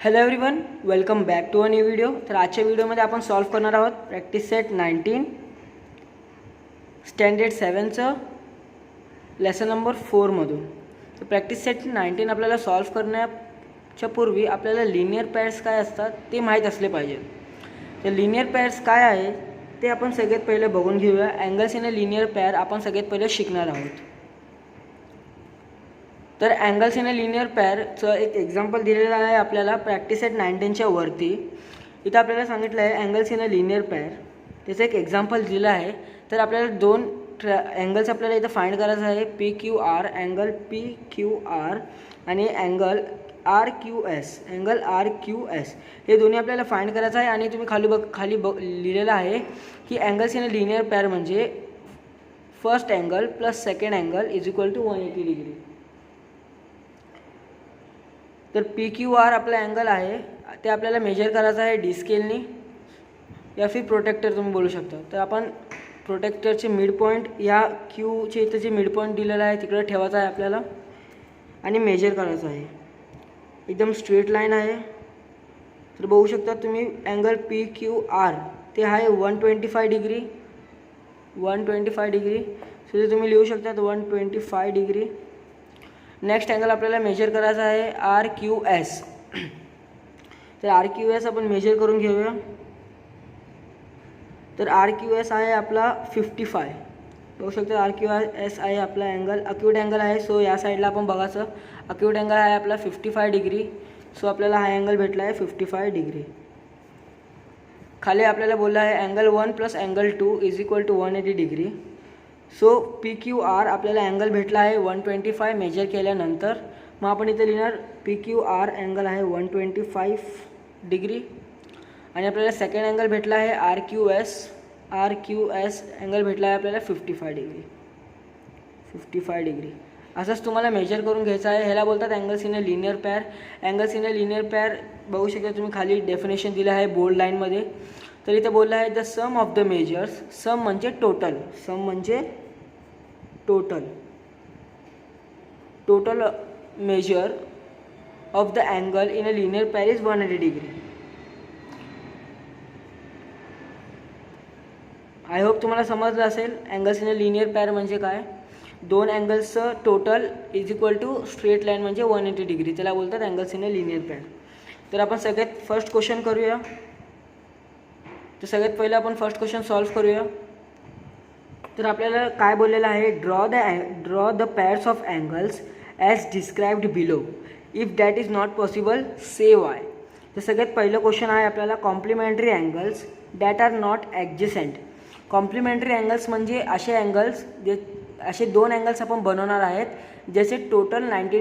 Hello everyone, welcome back to a new video. तर आजच्या व्हिडिओमध्ये आपण सॉल्व करणार आहोत प्रॅक्टिस सेट 19 स्टँडर्ड 7चं लेसन नंबर 4मधून. तर प्रॅक्टिस सेट 19 आपल्याला सॉल्व करण्याच्या पूर्वी आपल्याला लिनियर पॅर्स काय असतात ते माहीत असले पाहिजे. तर लिनियर पॅर्स काय आहे ते आपण सगळ्यात पहिले बघून घेऊया. अँगल्स इन अ लिनियर पॅर आपण सगळ्यात पहिले शिकणार आहोत. तर अँगल्स इन अ लिनियर पॅरचं एक एक्झाम्पल दिलेलं आहे आपल्याला प्रॅक्टिस सेट 19च्या वरती. इथं आपल्याला सांगितलं आहे अँगल्स इन अ लिनियर पॅर, त्याचं एक एक्झाम्पल दिलं आहे. तर आपल्याला दोन अँगल्स आपल्याला इथं फाइंड करायचं आहे. PQR, अँगल PQR आणि अँगल RQS, अँगल RQS हे दोन्ही आपल्याला फाइंड करायचं आहे. आणि तुम्ही खाली लिहिलेलं आहे की angles in a linear pair म्हणजे first angle plus second angle is equal to 180 degree. तर PQR आपला अँगल आहे ते आपल्याला मेजर करायचं आहे डी स्केलनी या फिर प्रोटेक्टर तुम्ही बोलू शकता. तर आपण प्रोटेक्टरचे मिड पॉईंट या क्यूचे इथं जे मिड पॉईंट दिलेला आहे तिकडे ठेवायचा आहे आपल्याला आणि मेजर करायचं आहे. एकदम स्ट्रेट लाईन आहे. तर बघू शकता तुम्ही अँगल PQR ते आहे 125 डिग्री. 125 डिग्री सो ते तुम्ही लिहू शकता 125 डिग्री. नेक्स्ट अँगल आपल्याला मेजर करायचा आहे RQS. तर RQS आपण मेजर करून घेऊया. तर RQS आहे आपला 55. बघू शकता RQS आहे आपला अँगल, अक्यूट अँगल आहे. सो या साईडला आपण बघायचं अक्यूट अँगल आहे आपला 55 डिग्री. सो आपल्याला हा अँगल भेटला आहे 55 डिग्री. खाली आपल्याला बोललं आहे angle 1 plus angle 2 is equal to 180 degree. So PQR आपल्याला अँगल भेटला आहे 125 मेजर केल्यानंतर. मग आपण इथे लिहिणार PQR अँगल आहे 125 डिग्री. आणि आपल्याला सेकंड अँगल भेटला आहे RQS अँगल भेटला आहे आपल्याला 55 डिग्री. 55 डिग्री असंच तुम्हाला मेजर करून घ्यायचं आहे. ह्याला बोलतात angles in a linear पॅर. Angles in a linear पॅर बघू शकता तुम्ही खाली डेफिनेशन दिलं आहे बोल्ड लाईनमध्ये. तर इथे बोललं आहे the sum of the measures. Sum म्हणजे टोटल, सम म्हणजे total measure of the angle in a linear pair is 180 degree. I hope तुम्हाला समजलं असेल angles in a linear pair म्हणजे काय. दोन अँगल्सचं total is equal to straight line म्हणजे 180 डिग्री, त्याला बोलतात angles in a linear pair. तर आपण सगळ्यात फर्स्ट क्वेश्चन करूया. तर सगळ्यात पहिलं आपण फर्स्ट क्वेश्चन सॉल्व करूया. तर आपल्याला काय बोललेलं आहे, draw the pairs of angles as described below. If that is not possible say why. तर सगळ्यात पहिलं क्वेश्चन आहे आपल्याला complementary angles that are not adjacent. Complementary angles म्हणजे असे अँगल्स असे दोन अँगल्स आपण बनवणार आहेत ज्याचे टोटल 90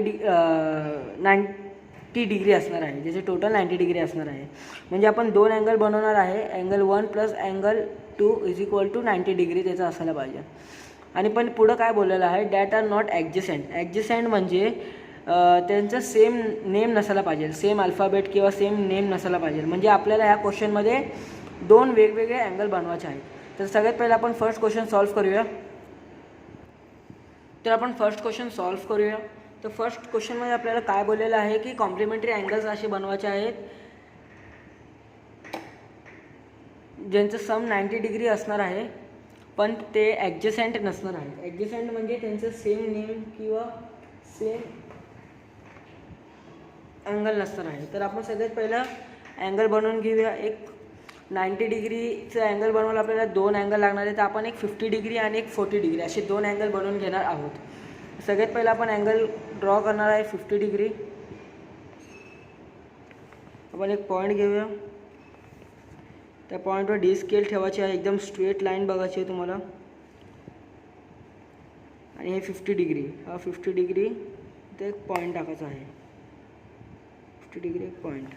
डिग्री असणार आहे. ज्याचे टोटल 90 डिग्री असणार आहे. म्हणजे आपण दोन अँगल बनवणार आहे. Angle 1 plus angle 2 is equal to 90 degree त्याचं असायला पाहिजे. आणि पण पुढं काय बोललेलं आहे, that are not adjacent. Adjacent म्हणजे त्यांचं सेम नेम नसायला पाहिजे, सेम अल्फाबेट किंवा सेम नेम नसायला पाहिजे. म्हणजे आपल्याला ह्या क्वेश्चनमध्ये दोन वेगवेगळे अँगल बनवायचे आहेत. तर सगळ्यात पहिलं आपण फर्स्ट क्वेश्चन सॉल्व करूया. तर आपण फर्स्ट क्वेश्चन सॉल्व करूया. तर फर्स्ट क्वेश्चनमध्ये आपल्याला काय बोललेलं आहे की कॉम्प्लिमेंटरी अँगल्स असे बनवायचे आहेत ज्यांचं सम 90 डिग्री असणार आहे पण ते ॲडजसेंट नसणार आहे. ॲडजसेंट म्हणजे त्यांचं सेम नेम किंवा सेम अँगल नसणार आहे. तर आपण सगळ्यात पहिलं अँगल बनवून घेऊया. एक 90 डिग्रीचं अँगल बनवायला आपल्याला दोन अँगल लागणार आहे. तर आपण एक 50 डिग्री आणि एक 40 डिग्री असे दोन अँगल बनवून घेणार आहोत. सगळ्यात पहिलं आपण अँगल ड्रॉ करणार आहे 50 डिग्री. आपण एक पॉईंट घेऊया. त्या पॉईंटवर डी स्केल ठेवायची आहे. एकदम स्ट्रेट लाईन बघायची आहे तुम्हाला. आणि हे 50 डिग्री, हा 50 डिग्री इथे एक पॉईंट टाकायचा आहे. 50 डिग्री एक पॉईंट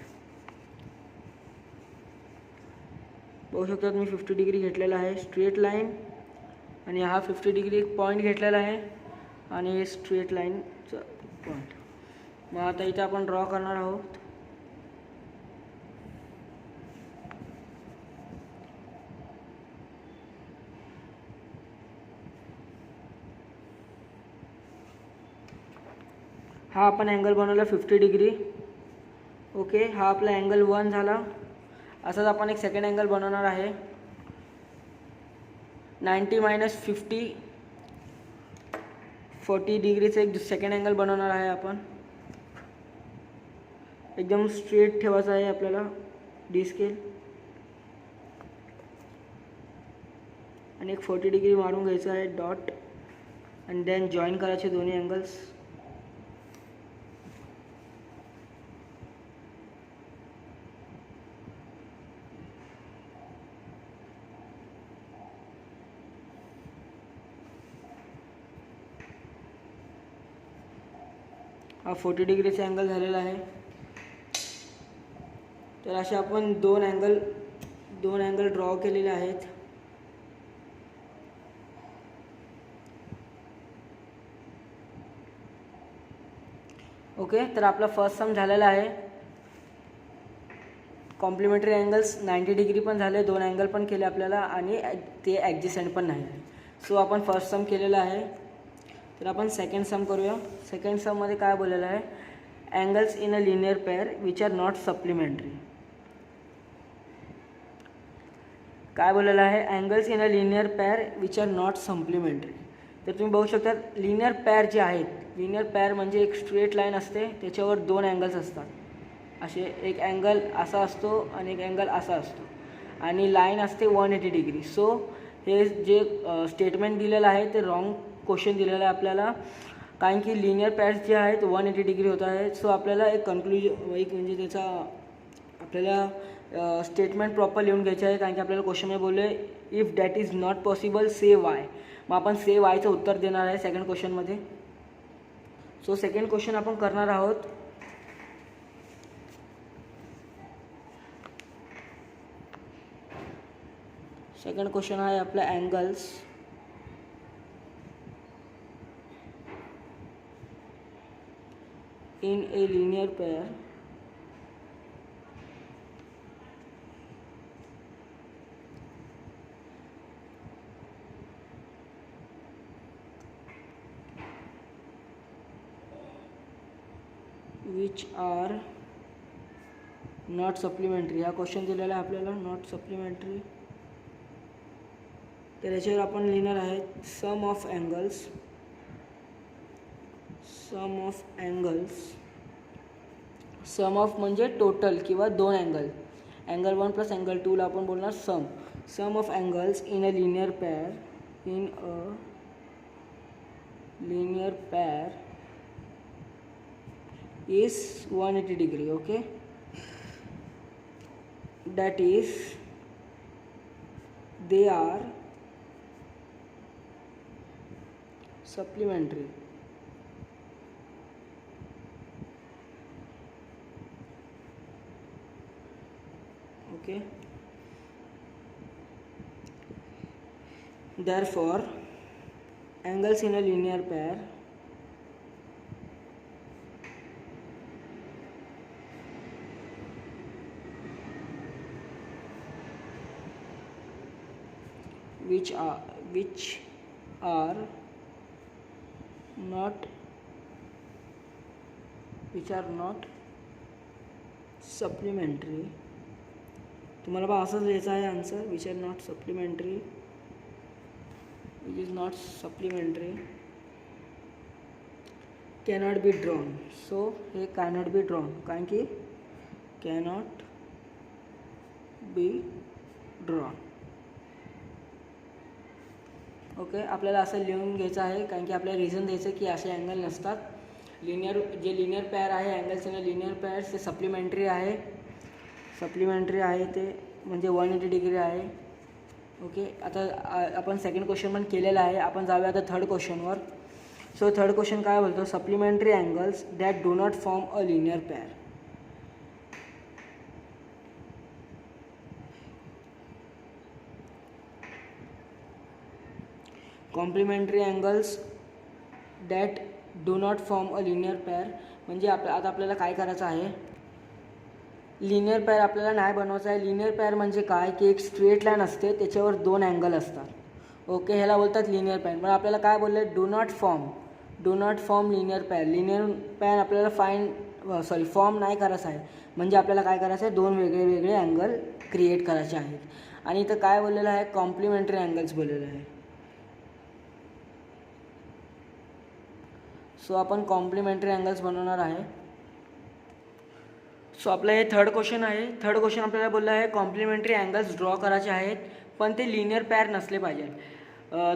बघू शकता तुम्ही. 50 डिग्री घेतलेला आहे स्ट्रेट लाईन. आणि हा 50 डिग्री एक पॉईंट घेतलेला आहे आणि हे स्ट्रेट लाईनचं पॉईंट. मग आता इथे आपण ड्रॉ करणार आहोत. हा आपण अँगल बनवला 50 डिग्री. ओके, हा आपला अँगल 1 झाला. असाच आपण एक सेकंड अँगल बनवणार आहे. 90 मायनस 50 40 डिग्रीचं एक सेकंड अँगल बनवणार आहे आपण. एकदम स्ट्रेट ठेवायचं आहे आपल्याला डी स्केल आणि एक 40 डिग्री मारून घ्यायचं आहे डॉट आणि देन जॉईन करायचे दोन्ही अँगल्स. हा 40 डिग्रीचा अँगल झालेला आहे. तर असे आपण दोन अँगल ड्रॉ केलेले आहेत. ओके, तर आपला फर्स्ट सम झालेला आहे. कॉम्प्लिमेंटरी अँगल्स 90 डिग्री पण झाले, दोन अँगल पण केले आपल्याला आणि ते ॲडजस्टंट पण नाही. सो आपण फर्स्ट सम केलेला आहे. तर आपण सेकंड सम करूया. सेकंड सममध्ये काय बोललेलं आहे, angles in a linear pair which are not supplementary. काय बोललेलं आहे, angles in a linear pair which are not supplementary. तर तुम्ही बघू शकता लिनियर पेअर जे आहेत, लिनियर पेअर म्हणजे एक स्ट्रेट लाईन असते, त्याच्यावर दोन अँगल्स असतात. असे एक अँगल असा असतो आणि एक अँगल असा असतो आणि लाईन असते 180 डिग्री. सो हे जे स्टेटमेंट दिलेलं आहे ते रॉंग क्वेश्चन दिलेला आहे आपल्याला, कारण की लिनियर पेअर्स जे आहेत 180 डिग्री होत आहेत. सो आपल्याला एक म्हणजे त्याचा आपल्याला स्टेटमेंट प्रॉपर लिहून घ्यायचं आहे, कारण की आपल्याला क्वेश्चनमध्ये बोलले if that is not possible say Y. मग आपण से वायचं उत्तर देणार आहे सेकंड क्वेश्चनमध्ये. सो सेकंड क्वेश्चन आपण करणार आहोत. सेकंड क्वेश्चन आहे आपला angles in a linear pair which are not supplementary. हा क्वेश्चन दिलेला आहे आपल्याला, नॉट सप्लिमेंटरी. तर याच्यावर आपण लिहिणार आहे सम ऑफ अँगल्स. सम ऑफ म्हणजे टोटल किंवा दोन अँगल. अँगल 1 प्लस अँगल 2 ला आपण बोलणार sum of angles in a linear pair is 180 degree. Okay, that is they are supplementary. Okay, therefore angles in a linear pair which are not supplementary. तुम्हाला बा असंच लिहायचं आहे answer, which are not supplementary, which is not supplementary cannot be drawn. So हे cannot be drawn, कारण की cannot be drawn. Okay, आपल्याला असं लिहून घ्यायचं आहे, कारण की आपल्याला रिझन द्यायचं की असे अँगल नसतात. लिनियर पेअर आहे, अँगल्स इन लिनियर पेअर्स ते सप्लिमेंटरी आहे ते म्हणजे 180 डिग्री आहे. ओके, आता आपण सेकंड क्वेश्चन पण केलेला आहे. आपण जाऊया आता थर्ड क्वेश्चनवर. सो थर्ड क्वेश्चन काय बोलतो, supplementary angles that do not form a linear pair. Complementary angles that do not form a linear pair म्हणजे आता आपल्याला काय करायचं आहे, लिनियर पेअर आपल्याला नाही बनवायचं आहे. लिनियर पेअर म्हणजे काय की एक स्ट्रेट लाईन असते, त्याच्यावर दोन अँगल असतात. ओके, ह्याला बोलतात लिनियर पेअर. पण आपल्याला काय बोललं, do not form linear pair. Linear pair आपल्याला सॉरी फॉर्म नाही करायचा आहे, म्हणजे आपल्याला काय करायचं आहे, दोन वेगळे वेगळे अँगल क्रिएट करायचे आहेत. आणि इथं काय बोललेलं आहे, कॉम्प्लिमेंटरी अँगल्स बोललेलं आहे. सो आपण कॉम्प्लिमेंटरी अँगल्स बनवणार आहे. सो आपलं हे थर्ड क्वेश्चन आहे. थर्ड क्वेश्चन आपल्याला बोललं आहे कॉम्प्लिमेंटरी अँगल्स ड्रॉ करायचे आहेत, पण ते लिनियर पॅर नसले पाहिजे.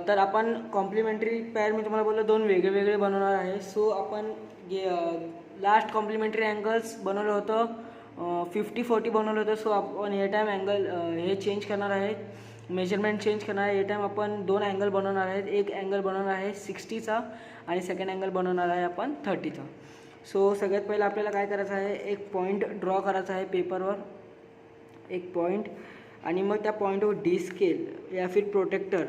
तर आपण कॉम्प्लिमेंटरी पॅर मी तुम्हाला बोललो दोन वेगळे वेगळे बनवणार आहे. सो आपण लास्ट कॉम्प्लिमेंटरी अँगल्स बनवलं होतं 50-40 बनवलं होतं. सो आपण हे टाईम अँगल हे चेंज करणार आहेत, मेजरमेंट चेंज करणार आहे. हे टाईम आपण दोन अँगल बनवणार आहेत. एक अँगल बनवणार आहे 60चा आणि सेकंड अँगल बनवणार आहे आपण 30चा. सो सगळ्यात पहिलं आपल्याला काय करायचं आहे, एक पॉईंट ड्रॉ करायचा आहे पेपरवर, एक पॉईंट. आणि मग त्या पॉईंटवर डी स्केल या फिर प्रोटेक्टर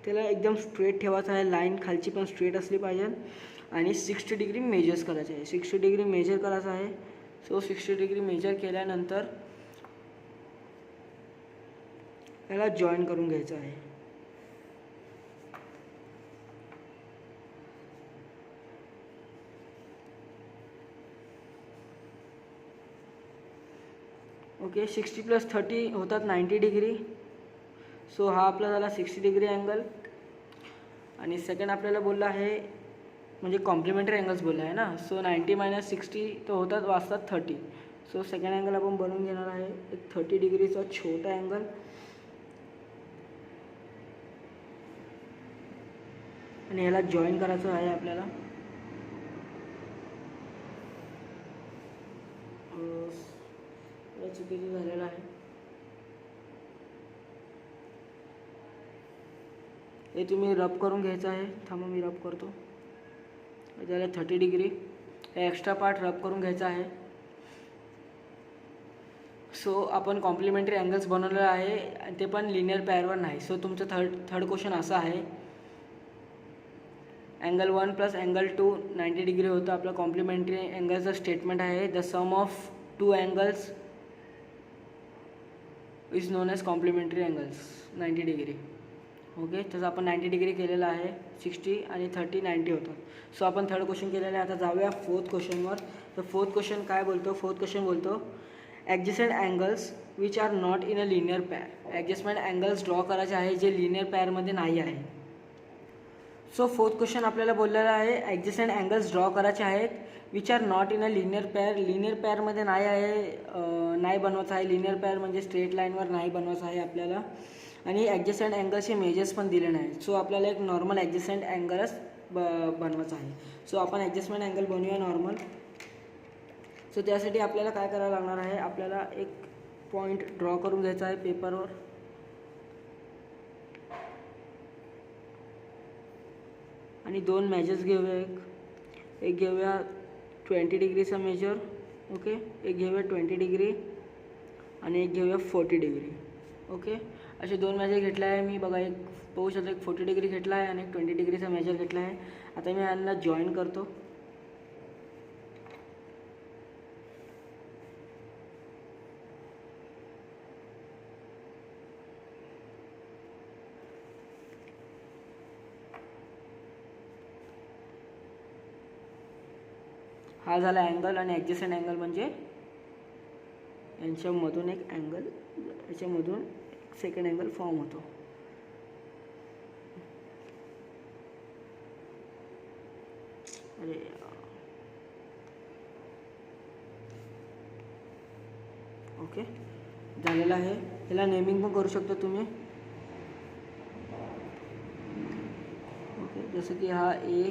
त्याला एकदम स्ट्रेट ठेवायचं आहे. लाईन खालची पण स्ट्रेट असली पाहिजे. आणि 60 डिग्री मेजर्स करायचे आहे. 60 डिग्री मेजर करायचं आहे. सो 60 डिग्री मेजर केल्यानंतर याला जॉईन करून घ्यायचं आहे. ओके, 60 + 30 होतात 90 डिग्री. सो हा आपला झाला 60 डिग्री अँगल. आणि सेकंड आपल्याला बोलला आहे म्हणजे कॉम्प्लिमेंटरी अँगल्स बोलला आहे ना. सो 90 - 60 तो होतात वाजतात 30. सो सेकंड अँगल आपण बनवून घेणार आहे एक 30 डिग्रीचा छोटा अँगल. आणि याला जॉईन करायचं आहे आपल्याला. चुकीचं झालेलं आहे. हे तुम्ही रब करून घ्यायचं आहे. थांबा मी रब करतो. त्याला 30 डिग्री हे एक्स्ट्रा पार्ट रब करून घ्यायचा आहे. सो आपण कॉम्प्लिमेंटरी अँगल्स बनवलेलं आहे आणि ते पण लिनियर पॅरवर नाही. सो तुमचं थर्ड क्वेश्चन असा आहे, अँगल 1 + अँगल 2 90 डिग्री होतं. आपलं कॉम्प्लिमेंटरी अँगलचं स्टेटमेंट आहे, the sum of 2 angles is known as complementary angles 90 degree. Okay, तसं आपण 90 डिग्री केलेलं आहे. 60 आणि 30 90 होतं. सो आपण थर्ड क्वेश्चन केलेलं आहे. आता जाऊया फोर्थ क्वेश्चनवर. तर फोर्थ क्वेश्चन काय बोलतो, फोर्थ क्वेश्चन बोलतो adjacent angles which are not in a linear पॅर. Adjustment angles draw करायचे आहे जे लिनियर पॅरमध्ये नाही आहे. सो फोर्थ क्वेश्चन आपल्याला बोललेला आहे ॲडजस्टंट अँगल्स ड्रॉ करायचे आहेत which are not in a linear pair. Linear पॅरमध्ये नाही आहे, नाही बनवायचं आहे. लिनियर पॅर म्हणजे स्ट्रेट लाईनवर नाही बनवायचं आहे आपल्याला. आणि ॲडजस्टंट अँगल्सचे मेजर्स पण दिले नाहीत. सो आपल्याला एक नॉर्मल ॲडजस्टंट अँगलच बनवायचं आहे. सो आपण ॲडजस्टमेंट अँगल बनवूया नॉर्मल. सो त्यासाठी आपल्याला काय करावं लागणार आहे, आपल्याला एक पॉईंट ड्रॉ करून घ्यायचा आहे पेपरवर. आणि दोन मेजर्स घेऊया. एक घेऊया 20 डिग्रीचा मेजर. ओके, एक घेऊया 20 डिग्री आणि एक घेऊया 40 डिग्री. ओके, असे दोन मेजर घेतले आहे मी. बघा, एक पाहू शकतो, एक 40 डिग्री घेतला आहे आणि एक 20 डिग्रीचा मेजर घेतला आहे. आता मी यांना जॉईन करतो. हा झाला अँगल. आणि ॲडजस्टंट अँगल म्हणजे यांच्यामधून एक अँगल, याच्यामधून सेकंड अँगल फॉर्म होतो. अरे ओके, झालेलं आहे. याला नेमिंग पण करू शकता तुम्ही. ओके, जसं की हा ए,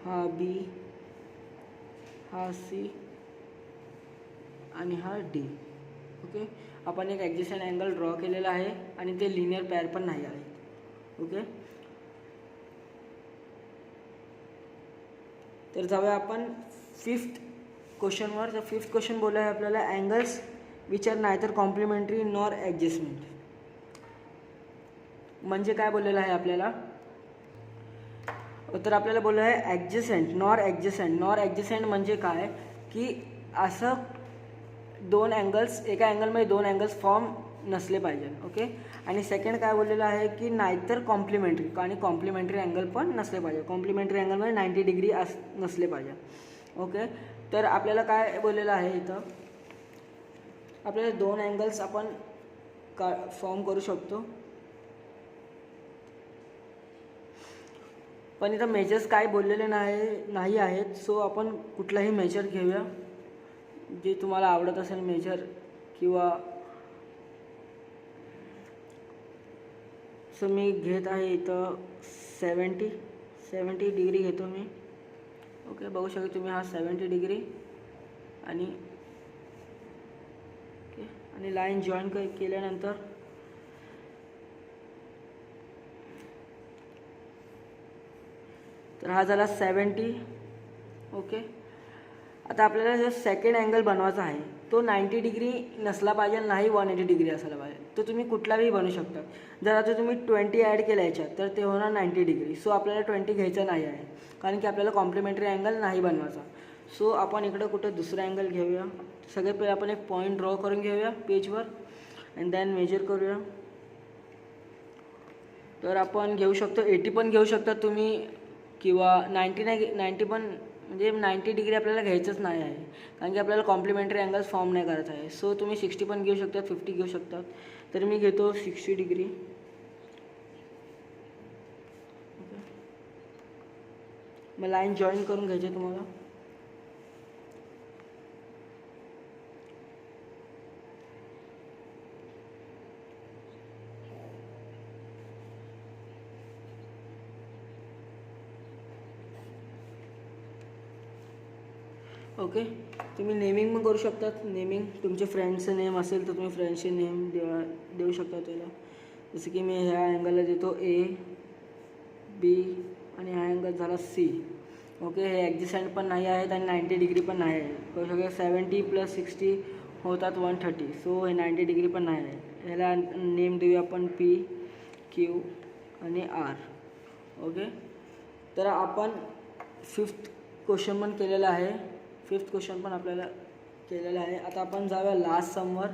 हा बी, हा सी आणि हा डी. ओके, आपण एक ॲडजस्टंट अँगल ड्रॉ केलेला आहे आणि ते लिनियर पॅर पण नाही आहे. ओके, तर जाऊया आपण फिफ्थ क्वेश्चनवर. तर फिफ्थ क्वेश्चन बोलला आहे आपल्याला angles which are neither complementary nor adjustment. म्हणजे काय बोललेलं आहे आपल्याला, तर आपल्याला बोललं आहे adjacent nor adjacent. Nor adjacent म्हणजे काय की असं दोन अँगल्स, एका अँगलमध्ये दोन अँगल्स फॉर्म नसले पाहिजे. ओके, आणि सेकंड काय बोललेलं आहे की नाहीतर कॉम्प्लिमेंटरी, आणि कॉम्प्लिमेंटरी अँगल पण नसले पाहिजे. कॉम्प्लिमेंटरी अँगलमध्ये 90 डिग्री नसले पाहिजे. ओके, तर आपल्याला काय बोललेलं आहे इथं, आपल्याला 2 अँगल्स आपण फॉर्म करू शकतो. पण इथं मेजर्स काय बोललेले नाही आहेत. सो आपण कुठलाही मेजर घेऊया जे तुम्हाला आवडत असेल मेजर, किंवा सो मी घेत आहे इथं 70 डिग्री घेतो मी. ओके, बघू शकता तुम्ही हा 70 डिग्री आणि ओके, आणि लाईन जॉईन केल्यानंतर तर हा झाला 70. ओके, आता आपल्याला जो सेकंड अँगल बनवायचा आहे तो 90 डिग्री नसला पाहिजे, नाही 180 डिग्री असायला पाहिजे. तो तुम्ही कुठलाही बनवू शकता. जर आता तुम्ही 20 ॲड केल्या याच्यात तर ते होणार 90 डिग्री. सो आपल्याला 20 घ्यायचं नाही आहे, कारण की आपल्याला कॉम्प्लिमेंटरी अँगल नाही बनवायचा. सो आपण इकडं कुठं दुसरा अँगल घेऊया. सगळ्यात पहिले आपण एक पॉईंट ड्रॉ करून घेऊया पेजवर अँड देन मेजर करूया. तर आपण घेऊ शकतो 80 पण घेऊ शकता तुम्ही, किंवा 90 नाही, 90 पण म्हणजे 90 डिग्री आपल्याला घ्यायचंच नाही आहे, कारण की आपल्याला कॉम्प्लिमेंटरी अँगल्स फॉर्म नाही करायचा आहे. सो तुम्ही 60 पण घेऊ शकतात, 50 घेऊ शकतात. तर मी घेतो 60 डिग्री. ओके, मग लाईन जॉईन करून घ्यायची आहे तुम्हाला. ओके, तुम्ही नेमिंग पण करू शकतात. नेमिंग तुमचे फ्रेंड्सचं नेम असेल तर तुम्ही फ्रेंड्सचे नेम देऊ शकता त्याला. जसं की मी ह्या अँगलला देतो A, B आणि हा अँगल झाला C. ओके, हे ॲडजस्टंट पण नाही आहेत आणि 90 डिग्री पण नाही आहे. करू शकता 70 + 60 होतात 130. सो हे 90 डिग्री पण नाही आहे. ह्याला नेम देऊया आपण P, Q आणि R. ओके, तर आपण 5th क्वेश्चन पण केलेला आहे. 5th क्वेश्चन पण आपल्याला केलेलं आहे. आता आपण जाऊया लास्ट समवर.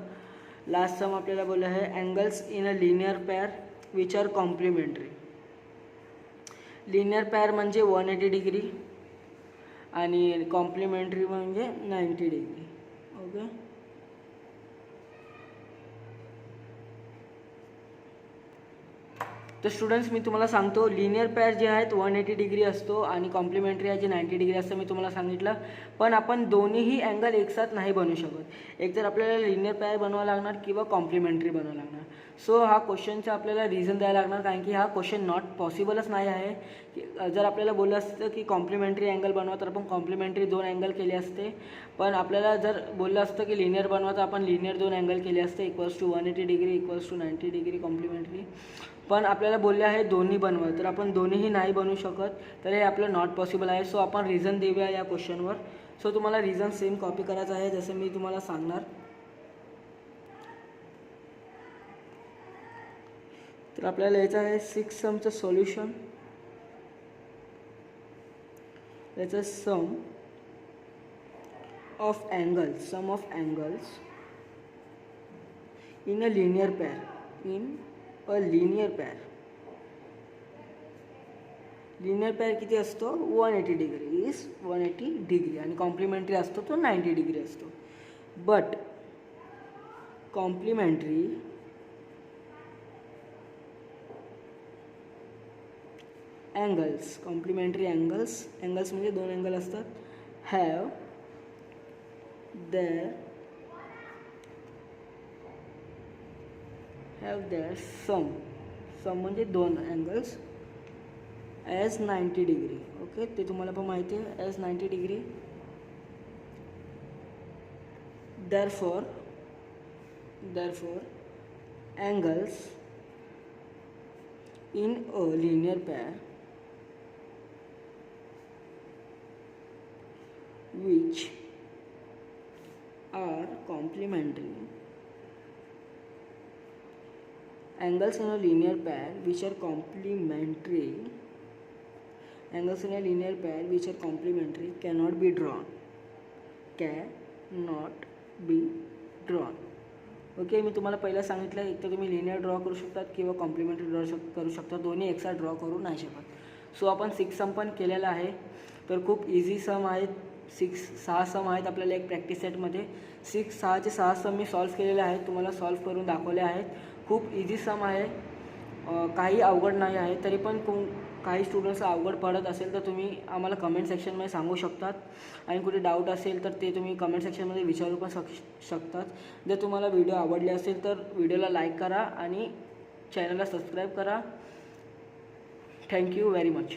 लास्ट सम आपल्याला बोललं आहे angles in a linear pair which are complementary. Linear pair म्हणजे 180 डिग्री आणि कॉम्प्लिमेंटरी म्हणजे 90 डिग्री. ओके, तर स्टुडंट्स मी तुम्हाला सांगतो, लिनियर पेअर जे आहेत 180 डिग्री असतो आणि कॉम्प्लिमेंटरी आहे जे 90 डिग्री असतं. मी तुम्हाला सांगितलं, पण आपण दोन्हीही अँगल एकसाथ नाही बनवू शकत. एक तर आपल्याला लिनियर पेअर बनवावं लागणार किंवा कॉम्प्लिमेंटरी बनवावं लागणार. सो हा क्वेश्चनचा आपल्याला रिझन द्यायला लागणार, कारण की हा क्वेश्चन नॉट पॉसिबलच नाही आहे. जर आपल्याला बोललं असतं की कॉम्प्लिमेंटरी अँगल बनवा तर आपण कॉम्प्लिमेंटरी 2 अँगल केले असते. पण आपल्याला जर बोललं असतं की लिनियर बनवा तर आपण लिनियर 2 अँगल केले असते, equals to 180 degree equals to 90 degree complementary. पण आपल्याला बोलले आहे दोन्ही बनवा, तर आपण दोन्हीही नाही बनवू शकत. तर हे आपलं नॉट पॉसिबल आहे. सो आपण रिझन देऊया या क्वेश्चनवर. सो तुम्हाला रिझन सेम कॉपी करायचं आहे जसं मी तुम्हाला सांगणार. तर आपल्याला यायचं आहे 6 समचं सोल्युशन. याचं sum of angles in a linear pair. Linear pair किती असतो 180 डिग्री इज 180 डिग्री आणि कॉम्प्लिमेंटरी असतो तो 90 डिग्री असतो. बट कॉम्प्लिमेंटरी अँगल्स म्हणजे 2 अँगल असतात, हॅव देअर सम म्हणजे 2 अँगल्स ॲज 90 डिग्री. ओके, ते तुम्हाला पण माहिती आहे as 90 degree. therefore angles in a linear pair which are complementary cannot be drawn. Okay, मी तुम्हाला पहिला सांगितलं एक तर तुम्ही लिनियर ड्रॉ करू शकतात किंवा कॉम्प्लिमेंटरी ड्रॉ करू शकता, दोन्ही एकसाथ ड्रॉ करू नाही शकत. सो आपण 6 सम पण केलेला आहे. तर खूप इझी सम आहेत सहा सम आहेत आपल्याला एक प्रॅक्टिस सेटमध्ये. 6चे 6 सम मी सॉल्व केलेले आहेत, तुम्हाला सॉल्व करून दाखवले आहेत. खूप इझी सम आहे, काही अवघड नाही आहे. तरी पण काही स्टुडंट्स अवघड पडत असेल तर तुम्ही आम्हाला कमेंट सेक्शनमध्ये सांगू शकतात. आणि कुठे डाऊट असेल तर ते तुम्ही कमेंट सेक्शनमध्ये विचारू पण शकतात. जर तुम्हाला व्हिडिओ आवडले असेल तर व्हिडिओला लाईक करा आणि चॅनलला सबस्क्राईब करा. Thank you very much.